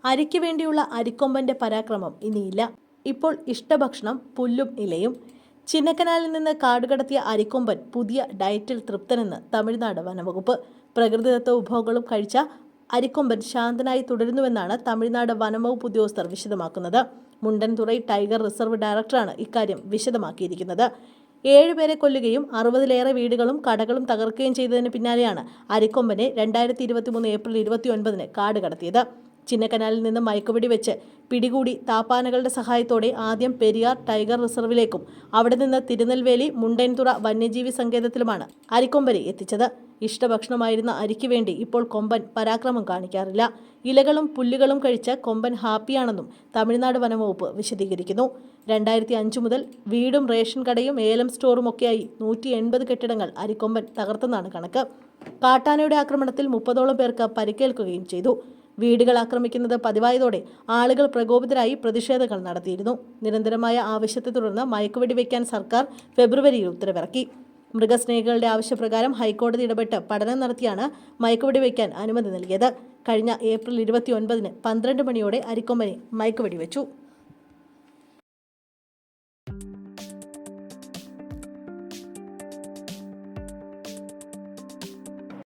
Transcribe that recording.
അരിക്ക് വേണ്ടിയുള്ള അരിക്കൊമ്പന്റെ പരാക്രമം ഇനിയില്ല. ഇപ്പോൾ ഇഷ്ടഭക്ഷണം പുല്ലും ഇലയും. ചിന്നക്കനാലിൽ നിന്ന് കാടുകടത്തിയ അരിക്കൊമ്പൻ പുതിയ ഡയറ്റിൽ തൃപ്തനെന്ന് തമിഴ്നാട് വനംവകുപ്പ്. പ്രകൃതിദത്ത വിഭവങ്ങളും കഴിച്ച അരിക്കൊമ്പൻ ശാന്തനായി തുടരുന്നുവെന്നാണ് തമിഴ്നാട് വനംവകുപ്പ് ഉദ്യോഗസ്ഥർ വിശദമാക്കുന്നത്. മുണ്ടൻതുറൈ ടൈഗർ റിസർവ് ഡയറക്ടറാണ് ഇക്കാര്യം വിശദമാക്കിയിരിക്കുന്നത്. 7 പേരെ കൊല്ലുകയും 60-ലേറെ വീടുകളും കടകളും തകർക്കുകയും ചെയ്തതിന് പിന്നാലെയാണ് അരിക്കൊമ്പനെ 2023 ഏപ്രിൽ 29-ന് കാട് കടത്തിയത്. ചിന്നക്കനാലിൽ നിന്ന് മയക്കുവെടി വെച്ച് പിടികൂടി താപ്പാനകളുടെ സഹായത്തോടെ ആദ്യം പെരിയാർ ടൈഗർ റിസർവിലേക്കും അവിടെ നിന്ന് തിരുനെൽവേലി മുണ്ടൻതുറ വന്യജീവി സങ്കേതത്തിലുമാണ് അരിക്കൊമ്പനെ എത്തിച്ചത്. ഇഷ്ടഭക്ഷണമായിരുന്ന അരിക്ക് വേണ്ടി ഇപ്പോൾ കൊമ്പൻ പരാക്രമം കാണിക്കാറില്ല. ഇലകളും പുല്ലുകളും കഴിച്ച് കൊമ്പൻ ഹാപ്പിയാണെന്നും തമിഴ്നാട് വനംവകുപ്പ് വിശദീകരിക്കുന്നു. 2005 മുതൽ വീടും റേഷൻ കടയും ഏലം സ്റ്റോറും ഒക്കെയായി 180 കെട്ടിടങ്ങൾ അരിക്കൊമ്പൻ തകർത്തെന്നാണ് കണക്ക്. കാട്ടാനയുടെ ആക്രമണത്തിൽ 30ഓളം പേർക്ക് പരിക്കേൽക്കുകയും ചെയ്തു. വീടുകൾ ആക്രമിക്കുന്നത് പതിവായതോടെ ആളുകൾ പ്രകോപിതരായി പ്രതിഷേധങ്ങൾ നടത്തിയിരുന്നു. നിരന്തരമായ ആവശ്യത്തെ തുടർന്ന് മയക്കുവെടി വയ്ക്കാൻ സർക്കാർ ഫെബ്രുവരിയിൽ ഉത്തരവിറക്കി. മൃഗസ്നേഹികളുടെ ആവശ്യപ്രകാരം ഹൈക്കോടതി ഇടപെട്ട് പഠനം നടത്തിയാണ് മയക്കുവെടി വയ്ക്കാൻ അനുമതി നൽകിയത്. കഴിഞ്ഞ ഏപ്രിൽ 29-ന് 12 മണിയോടെ അരിക്കൊമ്പനെ മയക്കുവെടി വെച്ചു.